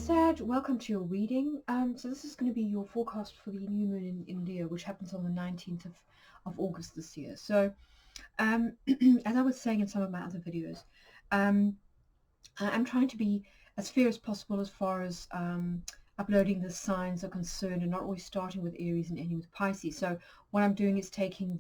Sag, welcome to your reading. So this is going to be your forecast for the new moon in India, which happens on the 19th of August this year. So as I was saying in some of my other videos, I'm trying to be as fair as possible as far as uploading the signs are concerned, and not always starting with Aries and ending with Pisces. So what I'm doing is taking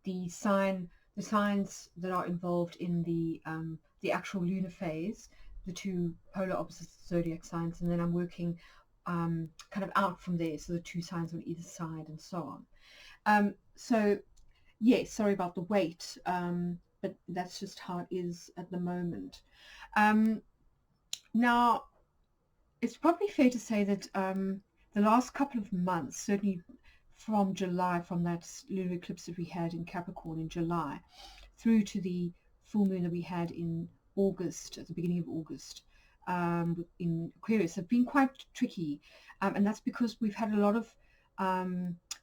the signs that are involved in the actual lunar phase, the two polar opposite zodiac signs, and then I'm working kind of out from there, so the two signs on either side and so on. So yes, sorry about the wait, but that's just how it is at the moment. Now, it's probably fair to say that the last couple of months, certainly from July, from that lunar eclipse that we had in Capricorn in July, through to the full moon that we had in August, at the beginning of August, in Aquarius, have been quite tricky, and that's because we've had a lot of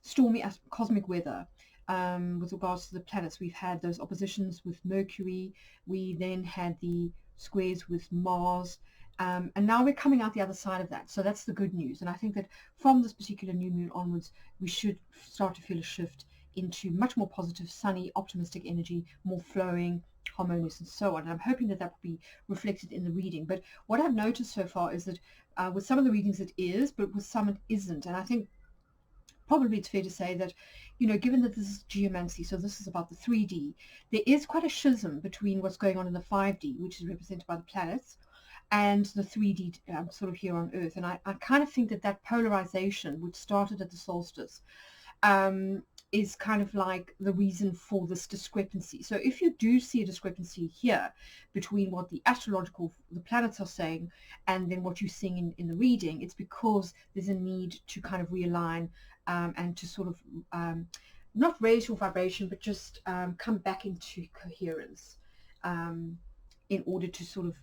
stormy cosmic weather with regards to the planets. We've had those oppositions with Mercury, we then had the squares with Mars, and now we're coming out the other side of that. So that's the good news, and I think that from this particular new moon onwards, we should start to feel a shift into much more positive, sunny, optimistic energy, more flowing, harmonious, and so on. And I'm hoping that that will be reflected in the reading. But what I've noticed so far is that with some of the readings it is, but with some it isn't. And I think probably it's fair to say that, you know, given that this is geomancy, so this is about the 3D, there is quite a schism between what's going on in the 5D, which is represented by the planets, and the 3D sort of here on Earth. And I kind of think that that polarization, which started at the solstice, is kind of like the reason for this discrepancy. So if you do see a discrepancy here between what the astrological, the planets are saying, and then what you're seeing in the reading, it's because there's a need to kind of realign and to sort of not raise your vibration, but just come back into coherence in order to sort of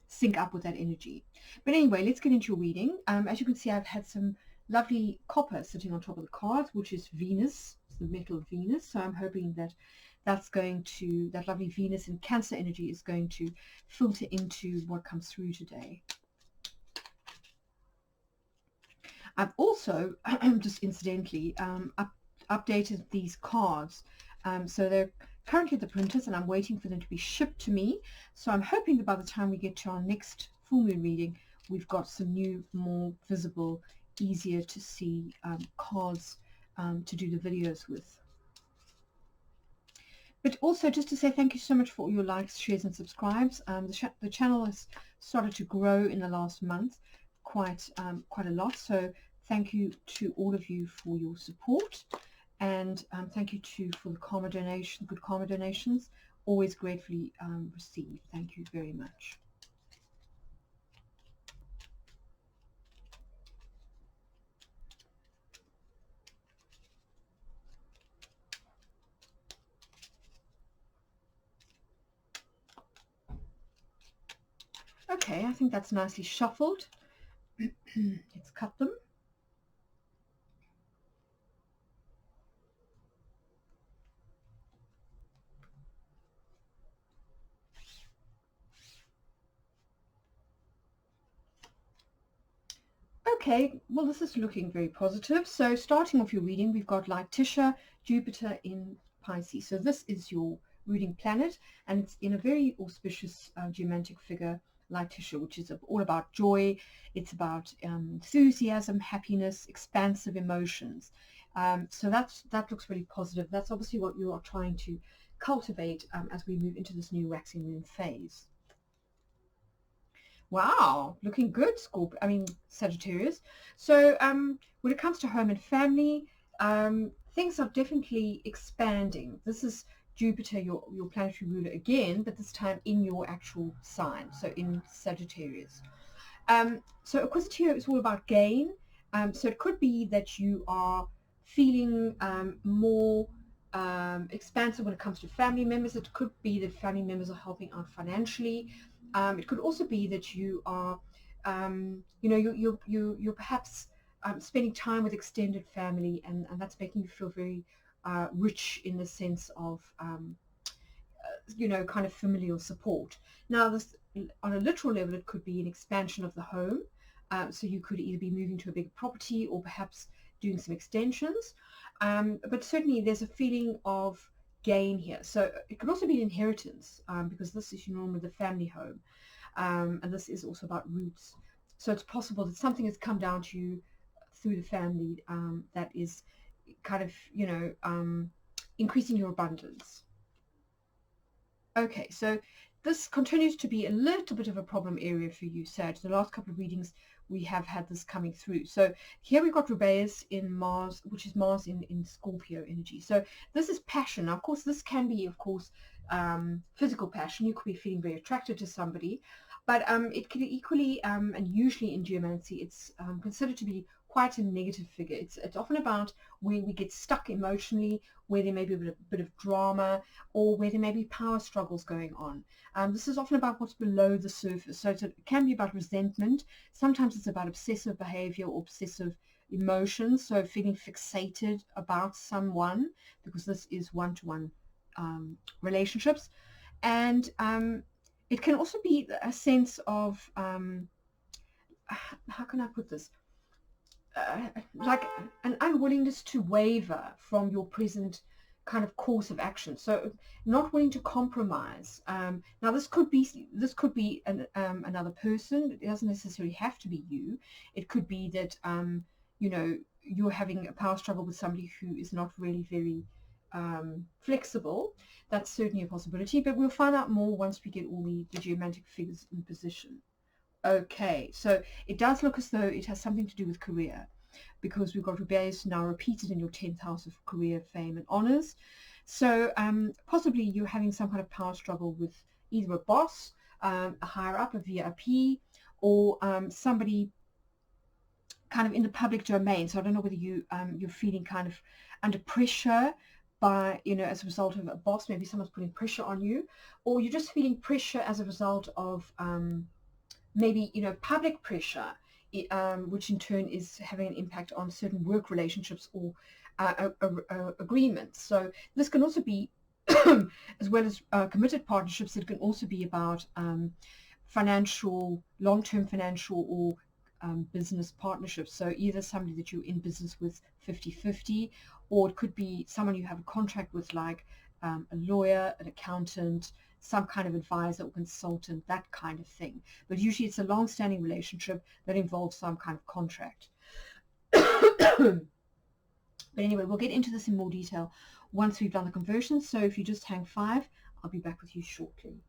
sync up with that energy. But anyway, let's get into your reading. As you can see, I've had some lovely copper sitting on top of the cards, which is Venus, the metal Venus. So I'm hoping that that's going to, that lovely Venus in Cancer energy is going to filter into what comes through today. I've also, just incidentally, updated these cards. So they're currently at the printers, and I'm waiting for them to be shipped to me. So I'm hoping that by the time we get to our next full moon reading, we've got some new, more visible, easier to see cards to do the videos with. But also just to say thank you so much for all your likes, shares and subscribes. The channel has started to grow in the last month quite a lot, so thank you to all of you for your support, and thank you too for the karma donation, good karma donations, always gratefully received. Thank you very much. Okay, I think that's nicely shuffled. Let's cut them. Okay, well, this is looking very positive. So starting off your reading, we've got Laitisha, Jupiter in Pisces. So this is your ruling planet, and it's in a very auspicious geomantic figure, Laitisha, which is all about joy. It's about enthusiasm, happiness, expansive emotions. So that looks really positive. That's obviously what you are trying to cultivate as we move into this new waxing moon phase. Wow, looking good, Sagittarius. So when it comes to home and family, things are definitely expanding. This is Jupiter, your planetary ruler again, but this time in your actual sign, so in Sagittarius. So Acquisitio is all about gain. So it could be that you are feeling more expansive when it comes to family members. It could be that family members are helping out financially. It could also be that you are, you're perhaps spending time with extended family, and that's making you feel very rich in the sense of, kind of familial support. Now, this on a literal level, it could be an expansion of the home. So you could either be moving to a bigger property or perhaps doing some extensions. But certainly there's a feeling of gain here. So it could also be an inheritance, because this is normally the family home. And this is also about roots. So it's possible that something has come down to you through the family, that is kind of, increasing your abundance. Okay, so this continues to be a little bit of a problem area for you, Sag. The last couple of readings we have had this coming through. So here we've got Rubeus in Mars, which is Mars in Scorpio energy. So this is passion. Now, of course, this can be, physical passion. You could be feeling very attracted to somebody, but it can equally, and usually in geomancy, it's considered to be quite a negative figure. It's often about where we get stuck emotionally, where there may be a bit of drama, or where there may be power struggles going on. This is often about what's below the surface. So it can be about resentment. Sometimes it's about obsessive behavior or obsessive emotions. So feeling fixated about someone, because this is one-to-one relationships. And it can also be a sense of, how can I put this? Like an unwillingness to waver from your present kind of course of action. So not willing to compromise. Now this could be another person. It doesn't necessarily have to be you. It could be that you're having a power struggle with somebody who is not really very flexible. That's certainly a possibility, but we'll find out more once we get all the geomantic figures in position. Okay, so it does look as though it has something to do with career, because we've got Rubeus now repeated in your 10th house of career, fame, and honors. So possibly you're having some kind of power struggle with either a boss, a higher up, a VIP, or somebody kind of in the public domain. So I don't know whether you're feeling kind of under pressure by, as a result of a boss. Maybe someone's putting pressure on you, or you're just feeling pressure as a result of maybe public pressure, which in turn is having an impact on certain work relationships or agreements. So this can also be, as well as committed partnerships, it can also be about long-term financial or business partnerships. So either somebody that you're in business with 50-50, or it could be someone you have a contract with, like a lawyer, an accountant, some kind of advisor or consultant, that kind of thing. But usually it's a long-standing relationship that involves some kind of contract. But anyway, we'll get into this in more detail once we've done the conversion. So if you just hang 5, I'll be back with you shortly.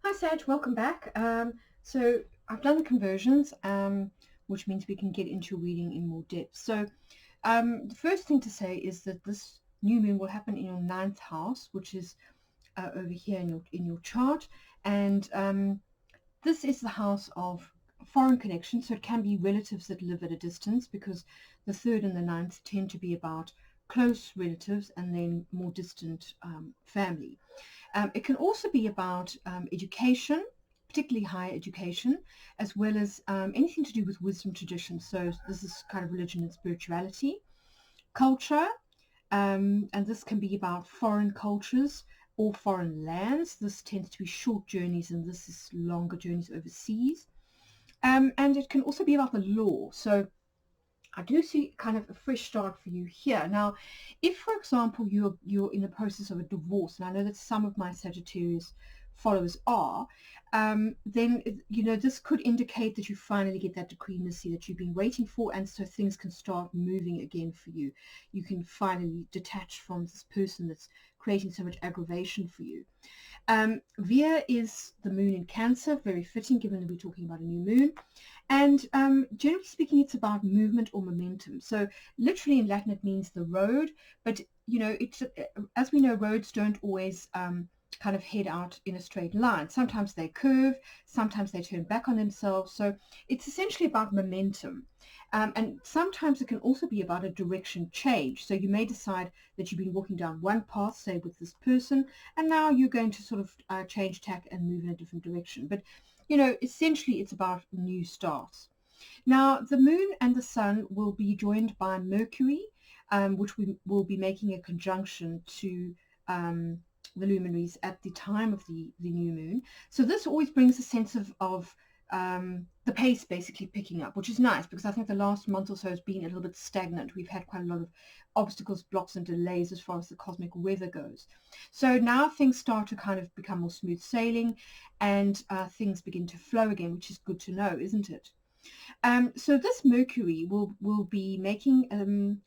Hi Sag, welcome back. So I've done the conversions, which means we can get into reading in more depth. So the first thing to say is that this new moon will happen in your 9th house, which is over here in your chart, and this is the house of foreign connection. So it can be relatives that live at a distance, because the 3rd and the 9th tend to be about close relatives and then more distant family. It can also be about education, particularly higher education, as well as anything to do with wisdom tradition. So this is kind of religion and spirituality, culture, and this can be about foreign cultures or foreign lands. This tends to be short journeys, and this is longer journeys overseas. And it can also be about the law. So I do see kind of a fresh start for you here. Now, if, for example, you're in the process of a divorce, and I know that some of my Sagittarius followers are, then this could indicate that you finally get that decree nisi that you've been waiting for, and so things can start moving again for you. You can finally detach from this person that's creating so much aggravation for you. Via is the moon in Cancer, very fitting given that we're talking about a new moon. And generally speaking, it's about movement or momentum. So literally in Latin, it means the road. But, it's, as we know, roads don't always kind of head out in a straight line. Sometimes they curve, sometimes they turn back on themselves. So it's essentially about momentum. And sometimes it can also be about a direction change. So you may decide that you've been walking down one path, say with this person, and now you're going to sort of change tack and move in a different direction. But essentially it's about new starts. Now, the moon and the sun will be joined by Mercury, which we will be making a conjunction to the luminaries at the time of the new moon. So this always brings a sense of the pace basically picking up, which is nice because I think the last month or so has been a little bit stagnant. We've had quite a lot of obstacles, blocks, and delays as far as the cosmic weather goes. So now things start to kind of become more smooth sailing, and things begin to flow again, which is good to know, isn't it? So this Mercury will be making,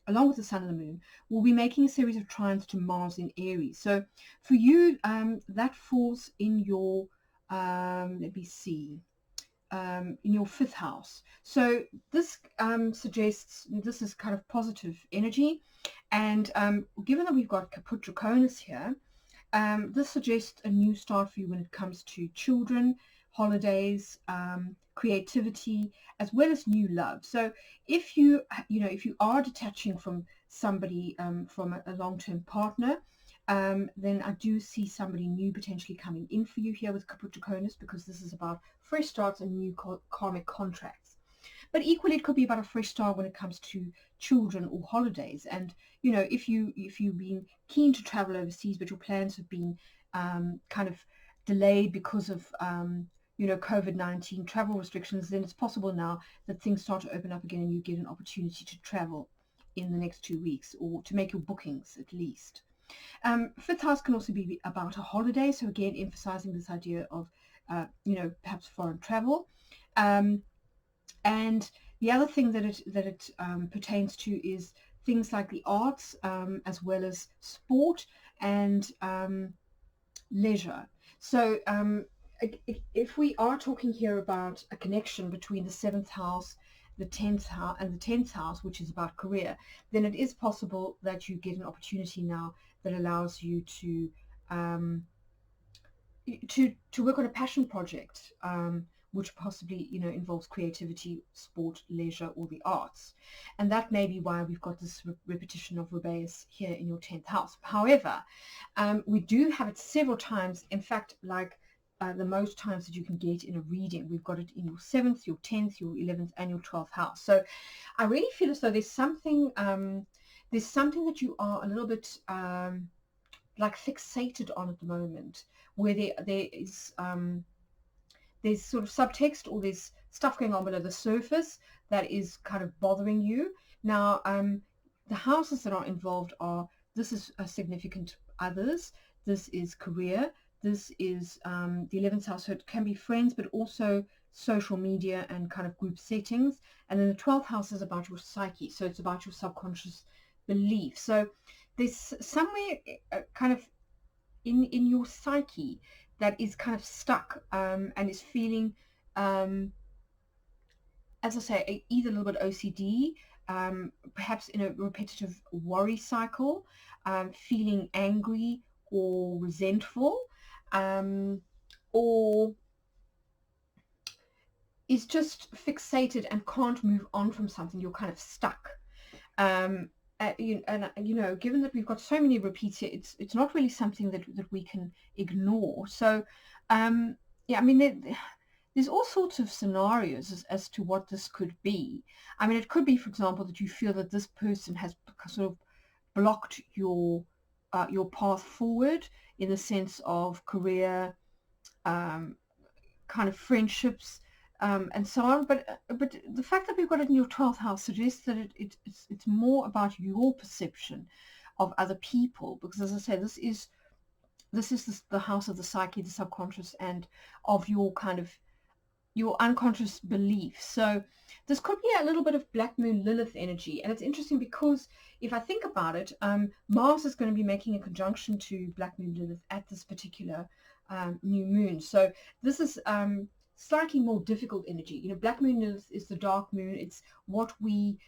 along with the Sun and the Moon, will be making a series of trines to Mars in Aries. So for you, that falls in your, let me see, in your 5th house. So this suggests this is kind of positive energy. And given that we've got Caput Draconis here, this suggests a new start for you when it comes to children, holidays, creativity, as well as new love. So if you are detaching from somebody, from a long-term partner, then I do see somebody new potentially coming in for you here with Caput Draconis, because this is about fresh starts and new karmic contracts. But equally, it could be about a fresh start when it comes to children or holidays. And if you've been keen to travel overseas, but your plans have been kind of delayed because of COVID-19 travel restrictions, then it's possible now that things start to open up again and you get an opportunity to travel in the next 2 weeks, or to make your bookings at least. 5th house can also be about a holiday, so again emphasizing this idea of perhaps foreign travel. And the other thing that it pertains to is things like the arts, as well as sport and leisure. So if we are talking here about a connection between the 7th house, the 10th house, and the 10th house, which is about career, then it is possible that you get an opportunity now that allows you to work on a passion project, which possibly involves creativity, sport, leisure, or the arts. And that may be why we've got this repetition of Rubeus here in your 10th house. However, we do have it several times. In fact, like the most times that you can get in a reading, we've got it in your 7th, your 10th, your 11th, and your 12th house. So I really feel as though there's something that you are a little bit like fixated on at the moment, where there is there's sort of subtext, or there's stuff going on below the surface that is kind of bothering you. Now, the houses that are involved are, this is a significant others, this is career, this is the 11th house, so it can be friends, but also social media and kind of group settings. And then the 12th house is about your psyche, so it's about your subconscious belief. So there's somewhere kind of in your psyche that is kind of stuck, and is feeling, as I say, either a little bit OCD, perhaps in a repetitive worry cycle, feeling angry or resentful, or is just fixated and can't move on from something. You're kind of stuck. Given that we've got so many repeats here, it's not really something that we can ignore. So, yeah, I mean, there's all sorts of scenarios as to what this could be. I mean, it could be, for example, that you feel that this person has sort of blocked your path forward in the sense of career, kind of friendships, and so on. But the fact that we've got it in your 12th house suggests that it's more about your perception of other people, because, as I say, this is the house of the psyche, the subconscious, and of your kind of your unconscious beliefs. So this could be a little bit of Black Moon Lilith energy. And it's interesting because if I think about it, Mars is going to be making a conjunction to Black Moon Lilith at this particular new moon. So this is slightly more difficult energy. Black Moon Lilith is the dark moon. It's what we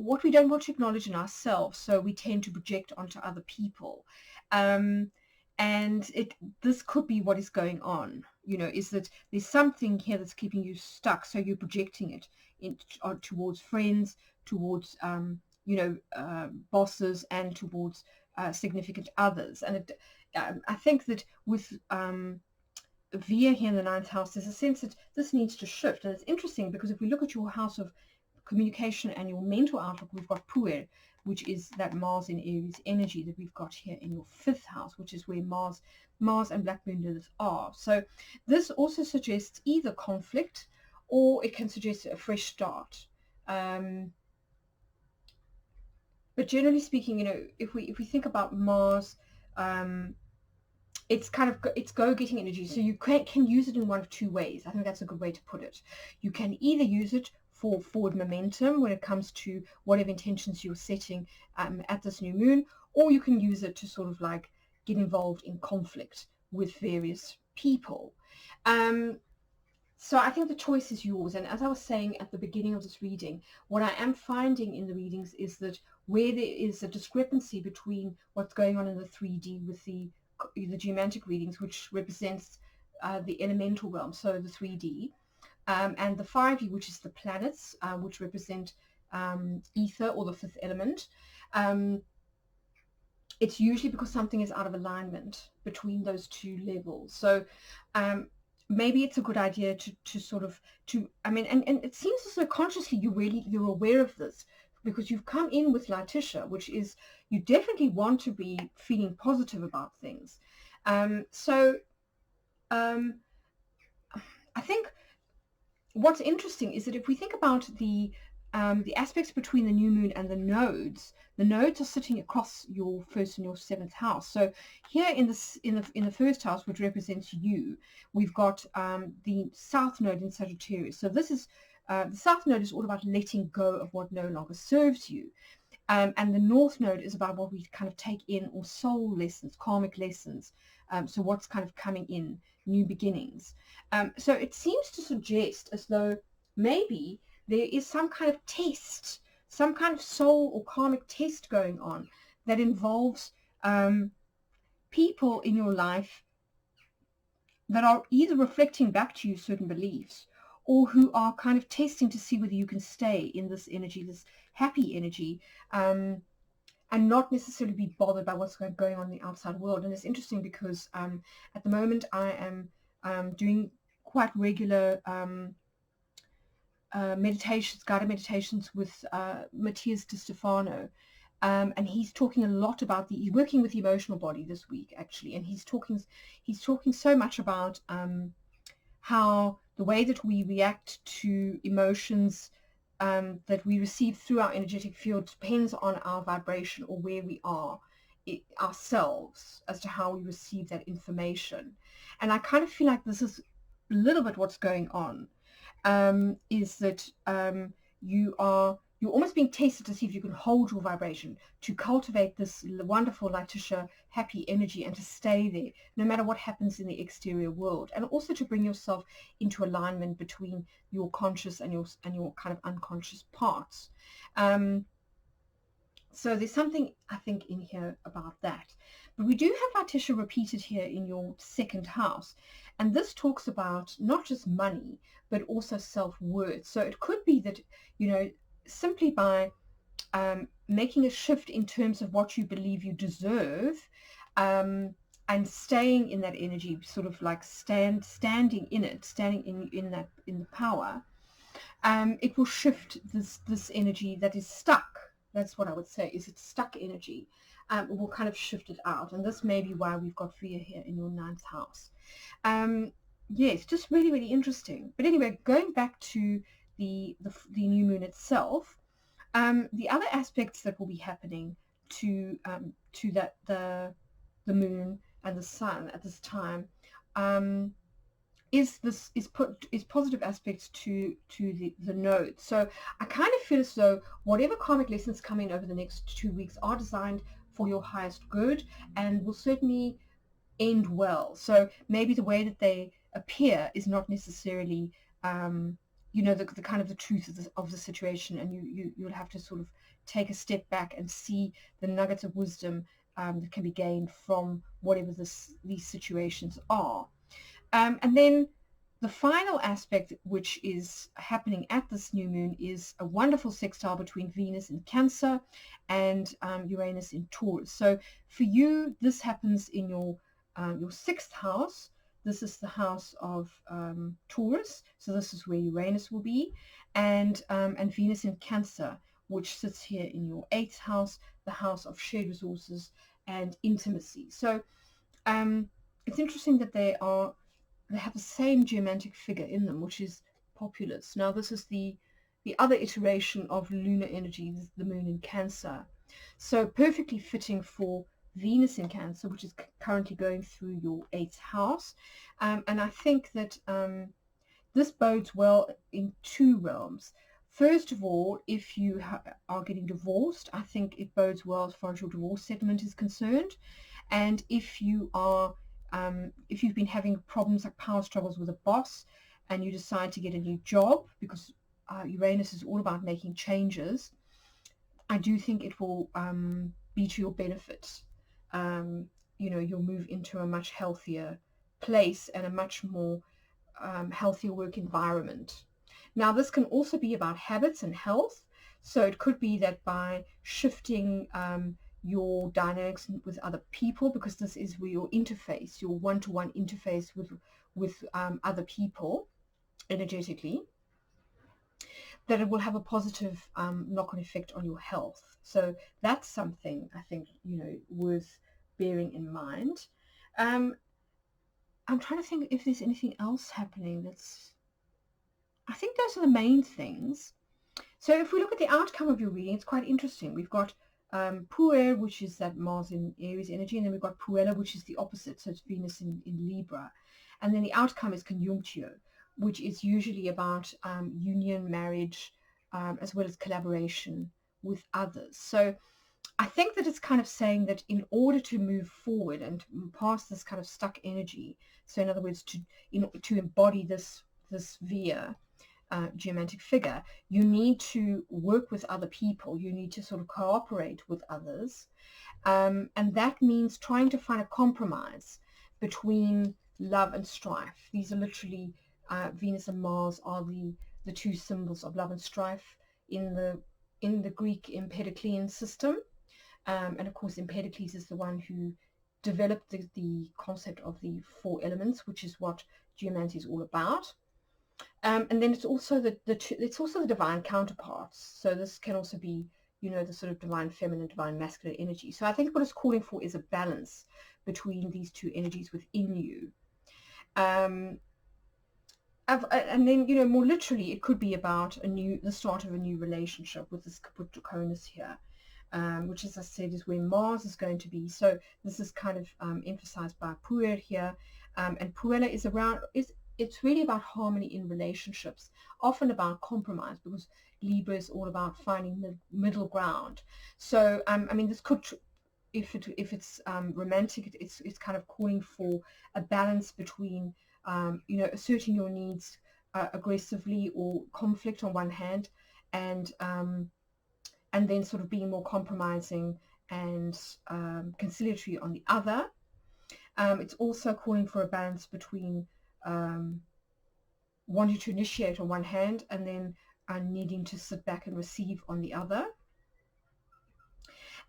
don't want to acknowledge in ourselves, so we tend to project onto other people. And this could be what is going on, is that there's something here that's keeping you stuck, so you're projecting it towards friends, towards bosses, and towards significant others. And I think that with Via here in the 9th house, there's a sense that this needs to shift. And it's interesting because if we look at your house of communication and your mental outlook, we've got Puer, which is that Mars in Aries energy that we've got here in your 5th house, which is where Mars and Black Moon Lilith are. So this also suggests either conflict, or it can suggest a fresh start. But generally speaking, you know, if we think about Mars, it's go-getting energy. So you can use it in one of two ways. I think that's a good way to put it. You can either use it for forward momentum when it comes to whatever intentions you're setting at this new moon, or you can use it to sort of like get involved in conflict with various people. So I think the choice is yours. And as I was saying at the beginning of this reading, what I am finding in the readings is that where there is a discrepancy between what's going on in the 3D with the geomantic readings, which represents the elemental realm, so the 3D, and the 5D, which is the planets, which represent ether or the 5th element, it's usually because something is out of alignment between those two levels. So maybe it's a good idea to sort of, and it seems as though consciously you're aware of this, because you've come in with Laitisha, which is you definitely want to be feeling positive about things. So I think what's interesting is that if we think about the aspects between the new moon and the nodes are sitting across your 1st and your 7th house. So here in the 1st house, which represents you, we've got the South node in Sagittarius. So this is the South node is all about letting go of what no longer serves you. And the North node is about what we kind of take in, or soul lessons, karmic lessons. So what's kind of coming in, new beginnings. So it seems to suggest as though maybe there is some kind of test, some kind of soul or karmic test going on that involves people in your life that are either reflecting back to you certain beliefs, or who are kind of testing to see whether you can stay in this energy, this happy energy, and not necessarily be bothered by what's going on in the outside world. And it's interesting because at the moment I am doing quite regular meditations, guided meditations with Matthias Di Stefano, and he's talking a lot about he's working with the emotional body this week actually, and he's talking so much about how the way that we react to emotions that we receive through our energetic field depends on our vibration, or where we are ourselves, as to how we receive that information. And I kind of feel like this is a little bit what's going on, is that you're almost being tested to see if you can hold your vibration, to cultivate this wonderful Laitisha happy energy, and to stay there no matter what happens in the exterior world, and also to bring yourself into alignment between your conscious and your kind of unconscious parts. So there's something I think in here about that. But we do have Laitisha repeated here in your 2nd house, and this talks about not just money but also self-worth. So it could be that, you know, simply by making a shift in terms of what you believe you deserve, and staying in that energy, sort of like standing in the power, it will shift this energy that is stuck. That's what I would say, is it's stuck energy. We'll kind of shift it out, and this may be why we've got Rhea here in your 9th house. Yes, just really, really interesting. But anyway, going back to the new moon itself, the other aspects that will be happening to that the moon and the sun at this time is positive aspects to the nodes. So I kind of feel as though whatever karmic lessons come in over the next 2 weeks are designed for your highest good, and will certainly end well. So maybe the way that they appear is not necessarily the kind of the truth of the situation, and you'll have to sort of take a step back and see the nuggets of wisdom that can be gained from whatever these situations are. And then the final aspect which is happening at this new moon is a wonderful sextile between Venus in Cancer and Uranus in Taurus. So for you, this happens in your 6th house, this is the house of Taurus, so this is where Uranus will be, and Venus in Cancer, which sits here in your 8th house, the house of shared resources and intimacy. So it's interesting that they have the same geomantic figure in them, which is populous. Now this is the other iteration of lunar energy, the moon in Cancer. So perfectly fitting for Venus in Cancer, which is currently going through your 8th house. And I think that this bodes well in two realms. First of all, if you are getting divorced, I think it bodes well as far as your divorce settlement is concerned. And if you've been having problems like power struggles with a boss and you decide to get a new job, because Uranus is all about making changes, I do think it will be to your benefit. You'll move into a much healthier place and a much more healthier work environment. Now, this can also be about habits and health. So it could be that by shifting your dynamics with other people, because this is where your interface, your one-to-one interface with other people energetically, that it will have a positive knock-on effect on your health. So that's something I think worth bearing in mind. I'm trying to think if there's anything else happening. I think those are the main things. So if we look at the outcome of your reading, it's quite interesting. We've got Puer, which is that Mars in Aries energy, and then we've got Puella, which is the opposite, so it's Venus in Libra. And then the outcome is Conjunctio, which is usually about union, marriage, as well as collaboration with others. So I think that it's kind of saying that in order to move forward and past this kind of stuck energy, so in other words, to embody this via geomantic figure, you need to work with other people. You need to sort of cooperate with others. And that means trying to find a compromise between love and strife. These are literally Venus and Mars are the two symbols of love and strife in the Greek Empedoclean system. And of course, Empedocles is the one who developed the concept of the 4 elements, which is what geomancy is all about. And then it's also the divine counterparts. So this can also be, the sort of divine feminine, divine masculine energy. So I think what it's calling for is a balance between these two energies within you. And then, more literally, it could be about the start of a new relationship with this Capricornus here, which, as I said, is where Mars is going to be. So this is kind of emphasized by Puer here. And Puella it's really about harmony in relationships, often about compromise, because Libra is all about finding middle ground. So, this could, if it's romantic, it's kind of calling for a balance between, asserting your needs aggressively or conflict on one hand, and then sort of being more compromising and conciliatory on the other. It's also calling for a balance between wanting to initiate on one hand and then needing to sit back and receive on the other.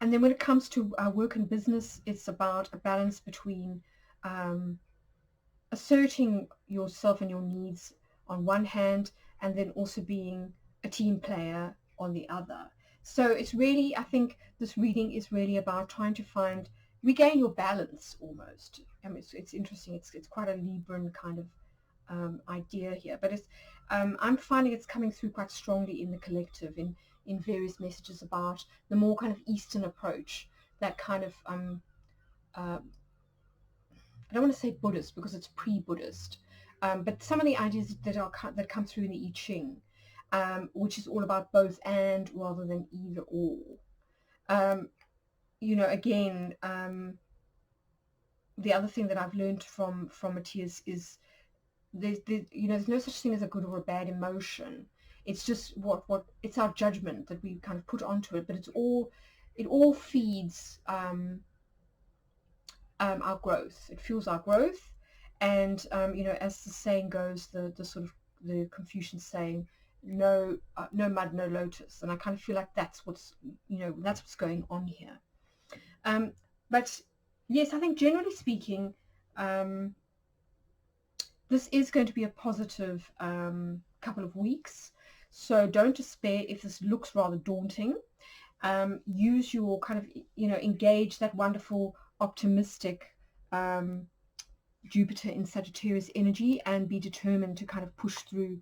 And then when it comes to work and business, it's about a balance between asserting yourself and your needs on one hand, and then also being a team player on the other. So it's really, I think this reading is really about trying to regain your balance almost. It's interesting. It's quite a Libran kind of idea here, but I'm finding it's coming through quite strongly in the collective in various messages about the more kind of Eastern approach, that kind of I don't want to say Buddhist because it's pre-Buddhist, but some of the ideas that come through in the I Ching, which is all about both and rather than either or. Again, the other thing that I've learned from Matthias is there's no such thing as a good or a bad emotion. It's just what it's our judgment that we kind of put onto it, but it all feeds our growth. It fuels our growth, and as the saying goes, the sort of the Confucian saying, no mud, no lotus, and I kind of feel like that's what's going on here. But yes, I think generally speaking, this is going to be a positive couple of weeks. So don't despair if this looks rather daunting. Use your kind of, engage that wonderful optimistic Jupiter in Sagittarius energy and be determined to kind of push through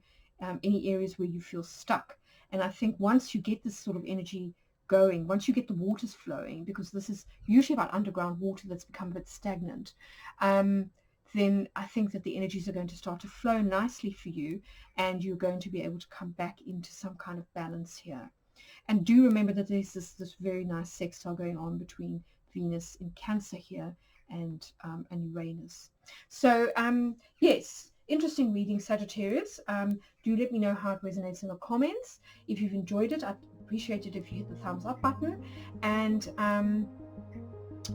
any areas where you feel stuck. And I think once you get this sort of energy going, once you get the waters flowing, because this is usually about underground water that's become a bit stagnant, then I think that the energies are going to start to flow nicely for you, and you're going to be able to come back into some kind of balance here. And do remember that there's this very nice sextile going on between Venus in Cancer here and Uranus. So yes, interesting reading, Sagittarius. Do let me know how it resonates in the comments. If you've enjoyed it, I'd appreciate it if you hit the thumbs up button, and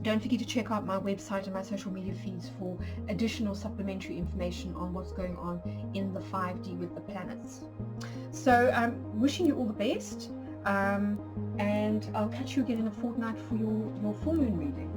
don't forget to check out my website and my social media feeds for additional supplementary information on what's going on in the 5D with the planets. So I'm wishing you all the best, and I'll catch you again in a fortnight for your full moon reading.